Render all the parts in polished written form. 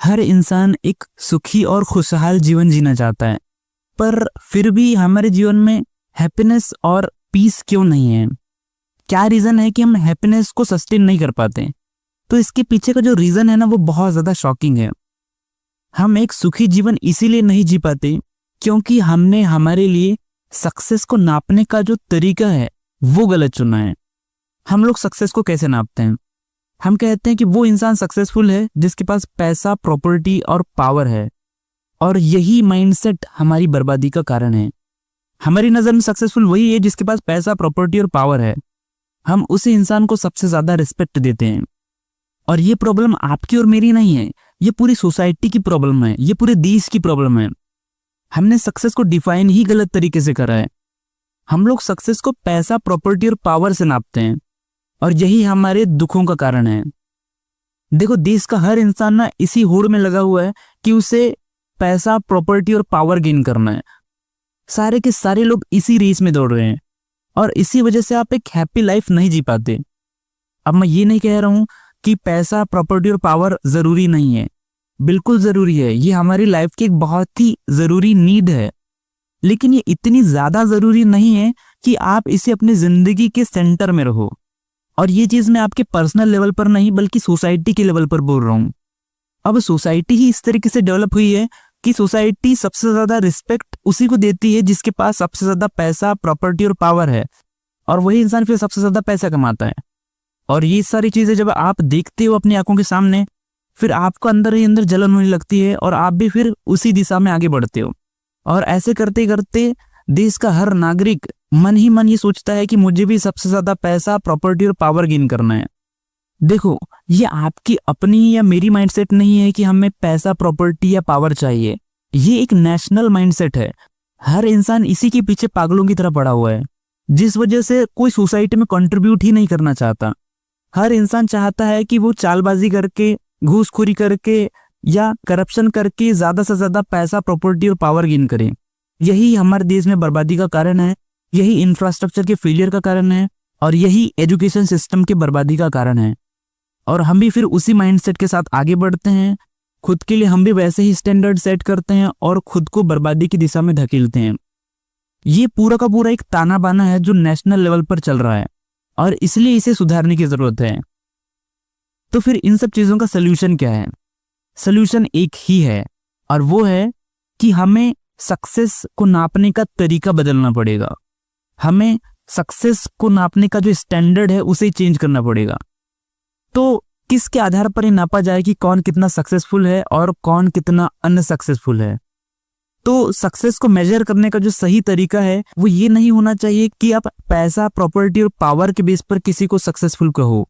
हर इंसान एक सुखी और खुशहाल जीवन जीना चाहता है, पर फिर भी हमारे जीवन में हैप्पीनेस और पीस क्यों नहीं है? क्या रीज़न है कि हम हैप्पीनेस को सस्टेन नहीं कर पाते? तो इसके पीछे का जो रीज़न है ना, वो बहुत ज़्यादा शॉकिंग है। हम एक सुखी जीवन इसीलिए नहीं जी पाते क्योंकि हमने हमारे लिए सक्सेस को नापने का जो तरीका है वो गलत चुना है। हम लोग सक्सेस को कैसे नापते हैं? हम कहते हैं कि वो इंसान सक्सेसफुल है जिसके पास पैसा, प्रॉपर्टी और पावर है, और यही माइंडसेट हमारी बर्बादी का कारण है। हमारी नज़र में सक्सेसफुल वही है जिसके पास पैसा, प्रॉपर्टी और पावर है। हम उसी इंसान को सबसे ज़्यादा रिस्पेक्ट देते हैं। और ये प्रॉब्लम आपकी और मेरी नहीं है, ये पूरी सोसाइटी की प्रॉब्लम है, ये पूरे देश की प्रॉब्लम है। हमने सक्सेस को डिफाइन ही गलत तरीके से करा है। हम लोग सक्सेस को पैसा, प्रॉपर्टी और पावर से नापते हैं, और यही हमारे दुखों का कारण है। देखो, देश का हर इंसान ना इसी होड़ में लगा हुआ है कि उसे पैसा, प्रॉपर्टी और पावर गेन करना है। सारे के सारे लोग इसी रेस में दौड़ रहे हैं, और इसी वजह से आप एक हैप्पी लाइफ नहीं जी पाते। अब मैं ये नहीं कह रहा हूं कि पैसा, प्रॉपर्टी और पावर जरूरी नहीं है, बिल्कुल जरूरी है। ये हमारी लाइफ की एक बहुत ही जरूरी नीड है, लेकिन ये इतनी ज्यादा जरूरी नहीं है कि आप इसे अपनी जिंदगी के सेंटर में रहो। और ये चीज मैं आपके पर्सनल लेवल पर नहीं बल्कि सोसाइटी के लेवल पर बोल रहा हूँ। अब सोसाइटी ही इस तरीके से डेवलप हुई है कि सोसाइटी सबसे ज्यादा रिस्पेक्ट उसी को देती है जिसके पास सबसे ज्यादा पैसा, प्रॉपर्टी और पावर है, और वही इंसान फिर सबसे ज्यादा पैसा कमाता है। और ये सारी चीजें जब आप देखते हो अपनी आंखों के सामने, फिर आपको अंदर ही अंदर जलन होने लगती है, और आप भी फिर उसी दिशा में आगे बढ़ते हो। और ऐसे करते करते देश का हर नागरिक मन ही मन ये सोचता है कि मुझे भी सबसे ज्यादा पैसा, प्रॉपर्टी और पावर गेन करना है। देखो, ये आपकी अपनी या मेरी माइंडसेट नहीं है कि हमें पैसा, प्रॉपर्टी या पावर चाहिए। ये एक नेशनल माइंडसेट है। हर इंसान इसी के पीछे पागलों की तरह पड़ा हुआ है, जिस वजह से कोई सोसाइटी में कंट्रीब्यूट ही नहीं करना चाहता। हर इंसान चाहता है कि वो चालबाजी करके, घूसखोरी करके या करप्शन करके ज्यादा से ज्यादा पैसा, प्रॉपर्टी और पावर गेन करे। यही हमारे देश में बर्बादी का कारण है, यही इंफ्रास्ट्रक्चर के फेलियर का कारण है, और यही एजुकेशन सिस्टम के बर्बादी का कारण है। और हम भी फिर उसी माइंडसेट के साथ आगे बढ़ते हैं। खुद के लिए हम भी वैसे ही स्टैंडर्ड सेट करते हैं और खुद को बर्बादी की दिशा में धकेलते हैं। ये पूरा का पूरा एक ताना बाना है जो नेशनल लेवल पर चल रहा है, और इसलिए इसे सुधारने की जरूरत है। तो फिर इन सब चीजों का सलूशन क्या है? सलूशन एक ही है, और वो है कि हमें सक्सेस को नापने का तरीका बदलना पड़ेगा। हमें सक्सेस को नापने का जो स्टैंडर्ड है उसे चेंज करना पड़ेगा। तो किसके आधार पर ये नापा जाए कि कौन कितना सक्सेसफुल है और कौन कितना अनसक्सेसफुल है? तो सक्सेस को मेजर करने का जो सही तरीका है वो ये नहीं होना चाहिए कि आप पैसा, प्रॉपर्टी और पावर के बेस पर किसी को सक्सेसफुल कहो।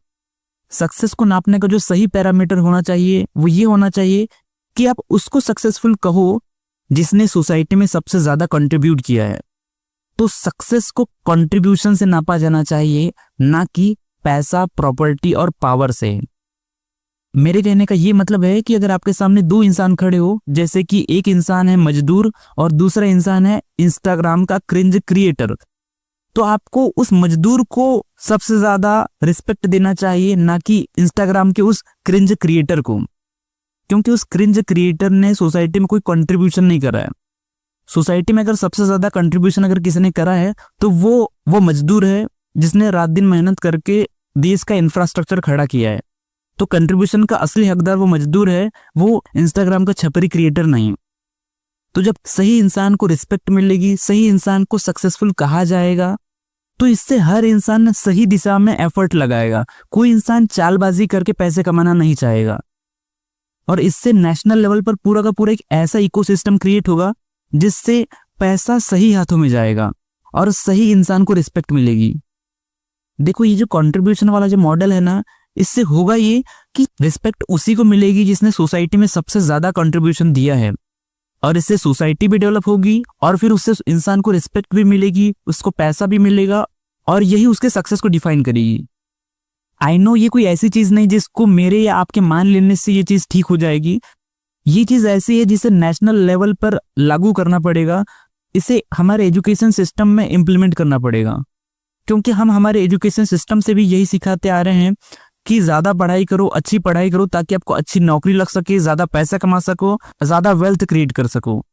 सक्सेस को नापने का जो सही पैरामीटर होना चाहिए वो ये होना चाहिए कि आप उसको सक्सेसफुल कहो जिसने सोसाइटी में सबसे ज्यादा कंट्रीब्यूट किया है। तो सक्सेस को कंट्रीब्यूशन से नापा जाना चाहिए, ना कि पैसा, प्रॉपर्टी और पावर से। मेरे कहने का ये मतलब है कि अगर आपके सामने दो इंसान खड़े हो, जैसे कि एक इंसान है मजदूर और दूसरा इंसान है इंस्टाग्राम का क्रिंज क्रिएटर, तो आपको उस मजदूर को सबसे ज्यादा रिस्पेक्ट देना चाहिए, ना कि इंस्टाग्राम के उस क्रिंज क्रिएटर को। क्योंकि उस क्रिंज क्रिएटर ने सोसाइटी में कोई कंट्रीब्यूशन नहीं करा है। सोसाइटी में अगर सबसे ज्यादा कंट्रीब्यूशन अगर किसी ने करा है तो वो मजदूर है जिसने रात दिन मेहनत करके देश का इंफ्रास्ट्रक्चर खड़ा किया है। तो कंट्रीब्यूशन का असली हकदार वो मजदूर है, वो इंस्टाग्राम का छपरी क्रिएटर नहीं। तो जब सही इंसान को रिस्पेक्ट मिलेगी, सही इंसान को सक्सेसफुल कहा जाएगा, तो इससे हर इंसान सही दिशा में एफर्ट लगाएगा। कोई इंसान चालबाजी करके पैसे कमाना नहीं चाहेगा, और इससे नेशनल लेवल पर पूरा का पूरा एक ऐसा इकोसिस्टम क्रिएट होगा जिससे पैसा सही हाथों में जाएगा और सही इंसान को रिस्पेक्ट मिलेगी। देखो, ये जो कंट्रीब्यूशन वाला जो मॉडल है ना, इससे होगा ये कि रिस्पेक्ट उसी को मिलेगी जिसने सोसाइटी में सबसे ज्यादा कंट्रीब्यूशन दिया है, और इससे सोसाइटी भी डेवलप होगी, और फिर उससे इंसान को रिस्पेक्ट भी मिलेगी, उसको पैसा भी मिलेगा, और यही उसके सक्सेस को डिफाइन करेगी। आई नो ये कोई ऐसी चीज नहीं जिसको मेरे या आपके मान लेने से ये चीज ठीक हो जाएगी। ये चीज ऐसी है जिसे नेशनल लेवल पर लागू करना पड़ेगा, इसे हमारे एजुकेशन सिस्टम में इम्प्लीमेंट करना पड़ेगा। क्योंकि हम हमारे एजुकेशन सिस्टम से भी यही सिखाते आ रहे हैं कि ज्यादा पढ़ाई करो, अच्छी पढ़ाई करो ताकि आपको अच्छी नौकरी लग सके, ज्यादा पैसा कमा सको, ज्यादा वेल्थ क्रिएट कर सको।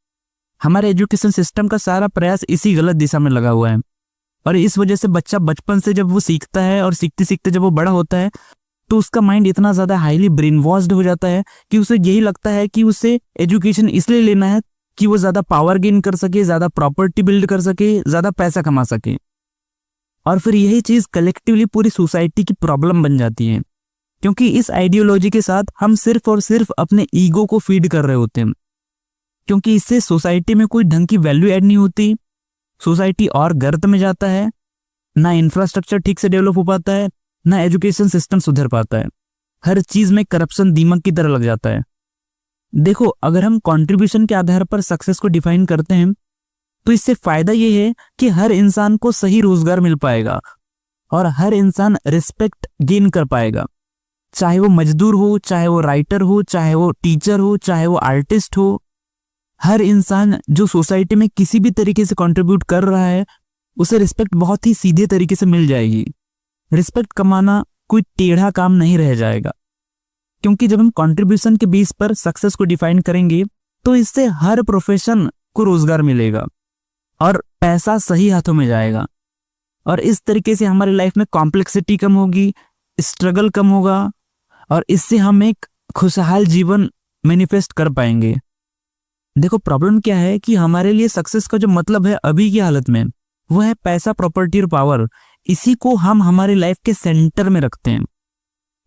हमारे एजुकेशन सिस्टम का सारा प्रयास इसी गलत दिशा में लगा हुआ है और इस वजह से बच्चा बचपन से जब वो सीखता है और सीखते सीखते जब वो बड़ा होता है तो उसका माइंड इतना ज्यादा हाईली ब्रेन वॉश्ड हो जाता है कि उसे यही लगता है कि उसे एजुकेशन इसलिए लेना है कि वो ज्यादा पावर गेन कर सके, ज्यादा प्रॉपर्टी बिल्ड कर सके, ज्यादा पैसा कमा सके। और फिर यही चीज कलेक्टिवली पूरी सोसाइटी की प्रॉब्लम बन जाती है, क्योंकि इस आइडियोलॉजी के साथ हम सिर्फ और सिर्फ अपने ईगो को फीड कर रहे होते हैं, क्योंकि इससे सोसाइटी में कोई ढंग की वैल्यू ऐड नहीं होती, सोसाइटी और गर्त में जाता है, ना इंफ्रास्ट्रक्चर ठीक से डेवलप हो पाता है, ना एजुकेशन सिस्टम सुधर पाता है, हर चीज में करप्शन दीमक की तरह लग जाता है। देखो, अगर हम कंट्रीब्यूशन के आधार पर सक्सेस को डिफाइन करते हैं तो इससे फायदा ये है कि हर इंसान को सही रोजगार मिल पाएगा और हर इंसान रिस्पेक्ट गेन कर पाएगा, चाहे वो मजदूर हो, चाहे वो राइटर हो, चाहे वो टीचर हो, चाहे वो आर्टिस्ट हो। हर इंसान जो सोसाइटी में किसी भी तरीके से कंट्रीब्यूट कर रहा है उसे रिस्पेक्ट बहुत ही सीधे तरीके से मिल जाएगी। रिस्पेक्ट कमाना कोई टेढ़ा काम नहीं रह जाएगा, क्योंकि जब हम कंट्रीब्यूशन के बेस पर सक्सेस को डिफाइन करेंगे तो इससे हर प्रोफेशन को रोजगार मिलेगा और पैसा सही हाथों में जाएगा और इस तरीके से हमारी लाइफ में कॉम्प्लेक्सिटी कम होगी, स्ट्रगल कम होगा और इससे हम एक खुशहाल जीवन मैनिफेस्ट कर पाएंगे। देखो, प्रॉब्लम क्या है कि हमारे लिए सक्सेस का जो मतलब है अभी की हालत में वो है पैसा, प्रॉपर्टी और पावर। इसी को हम हमारी लाइफ के सेंटर में रखते हैं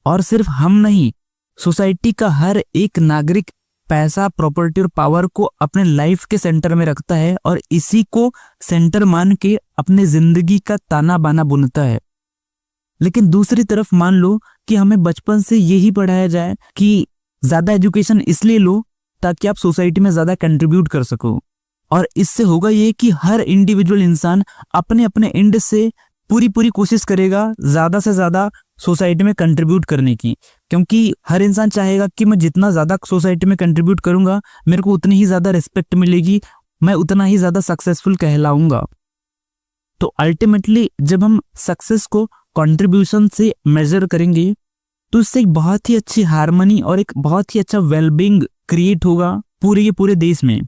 और सिर्फ हम नहीं, सोसाइटी का हर एक नागरिक पैसा, प्रॉपर्टी और पावर को अपने लाइफ के सेंटर में रखता है और इसी को सेंटर मान के अपने जिंदगी का ताना बाना बुनता है। लेकिन दूसरी तरफ मान लो कि हमें बचपन से यही पढ़ाया जाए कि ज्यादा एजुकेशन इसलिए लो ताकि आप सोसाइटी में ज्यादा कंट्रीब्यूट कर सको, और इससे होगा ये कि हर इंडिविजुअल इंसान अपने अपने एंड से पूरी कोशिश करेगा ज्यादा से ज्यादा सोसाइटी में कंट्रीब्यूट करने की, क्योंकि हर इंसान चाहेगा कि मैं जितना ज्यादा सोसाइटी में कंट्रीब्यूट करूंगा मेरे को उतनी ही ज्यादा रिस्पेक्ट मिलेगी, मैं उतना ही ज्यादा सक्सेसफुल कहलाऊंगा। तो अल्टीमेटली जब हम सक्सेस को कंट्रीब्यूशन से मेजर करेंगे तो इससे एक बहुत ही अच्छी हार्मनी और एक बहुत ही अच्छा वेलबींग क्रिएट होगा पूरे के पूरे देश में।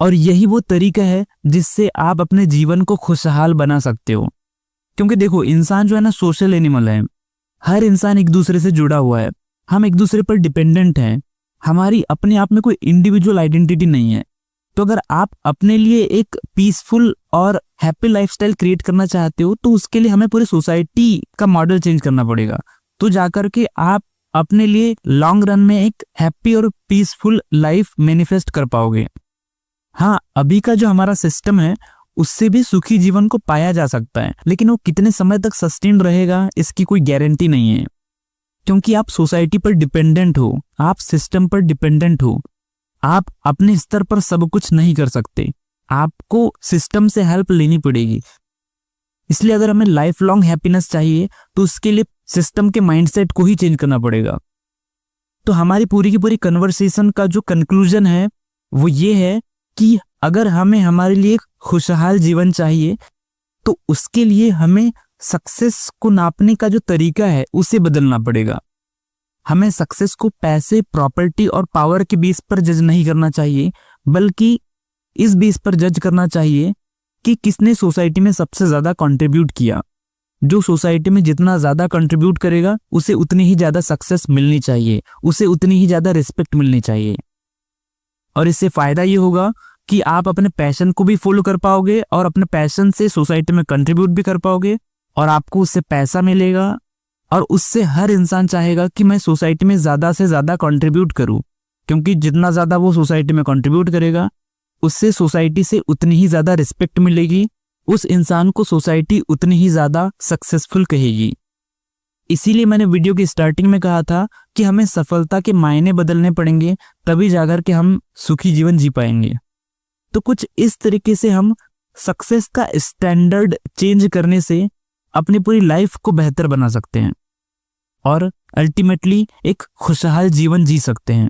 और यही वो तरीका है जिससे आप अपने जीवन को खुशहाल बना सकते हो, क्योंकि देखो, इंसान जो है ना सोशल एनिमल है, हर इंसान एक दूसरे से जुड़ा हुआ है, हम एक दूसरे पर डिपेंडेंट हैं, हमारी अपने आप में कोई इंडिविजुअल आइडेंटिटी नहीं है। तो अगर आप अपने लिए एक पीसफुल और हैप्पी लाइफस्टाइल क्रिएट करना चाहते हो तो उसके लिए हमें पूरी सोसाइटी का मॉडल चेंज करना पड़ेगा, तो जाकर के आप अपने लिए लॉन्ग रन में एक हैप्पी और पीसफुल लाइफ मैनिफेस्ट कर पाओगे। हाँ, अभी का जो हमारा सिस्टम है उससे भी सुखी जीवन को पाया जा सकता है, लेकिन वो कितने समय तक सस्टेन रहेगा इसकी कोई गारंटी नहीं है, क्योंकि आप सोसाइटी पर डिपेंडेंट हो, आप सिस्टम पर डिपेंडेंट हो, आप अपने स्तर पर सब कुछ नहीं कर सकते, आपको सिस्टम से हेल्प लेनी पड़ेगी। इसलिए अगर हमें लाइफ लॉन्ग हैप्पीनेस चाहिए तो उसके लिए सिस्टम के माइंडसेट को ही चेंज करना पड़ेगा। तो हमारी पूरी की पूरी कन्वर्सेशन का जो कंक्लूजन है वो ये है कि अगर हमें हमारे लिए खुशहाल जीवन चाहिए तो उसके लिए हमें सक्सेस को नापने का जो तरीका है उसे बदलना पड़ेगा। हमें सक्सेस को पैसे, प्रॉपर्टी और पावर के बेस पर जज नहीं करना चाहिए, बल्कि इस बेस पर जज करना चाहिए कि किसने सोसाइटी में सबसे ज्यादा कंट्रीब्यूट किया। जो सोसाइटी में जितना ज्यादा कंट्रीब्यूट करेगा उसे उतनी ही ज्यादा सक्सेस मिलनी चाहिए, उसे उतनी ही ज्यादा रिस्पेक्ट मिलनी चाहिए। और इससे फायदा ये होगा कि आप अपने पैशन को भी फॉलो कर पाओगे और अपने पैशन से सोसाइटी में कंट्रीब्यूट भी कर पाओगे और आपको उससे पैसा मिलेगा और उससे हर इंसान चाहेगा कि मैं सोसाइटी में ज्यादा से ज्यादा कंट्रीब्यूट करूं, क्योंकि जितना ज्यादा वो सोसाइटी में कंट्रीब्यूट करेगा उससे सोसाइटी से उतनी ही ज्यादा रिस्पेक्ट मिलेगी, उस इंसान को सोसाइटी उतनी ही ज्यादा सक्सेसफुल कहेगी। इसीलिए मैंने वीडियो की स्टार्टिंग में कहा था कि हमें सफलता के मायने बदलने पड़ेंगे, तभी जाकर के हम सुखी जीवन जी पाएंगे। तो कुछ इस तरीके से हम सक्सेस का स्टैंडर्ड चेंज करने से अपनी पूरी लाइफ को बेहतर बना सकते हैं और अल्टीमेटली एक खुशहाल जीवन जी सकते हैं।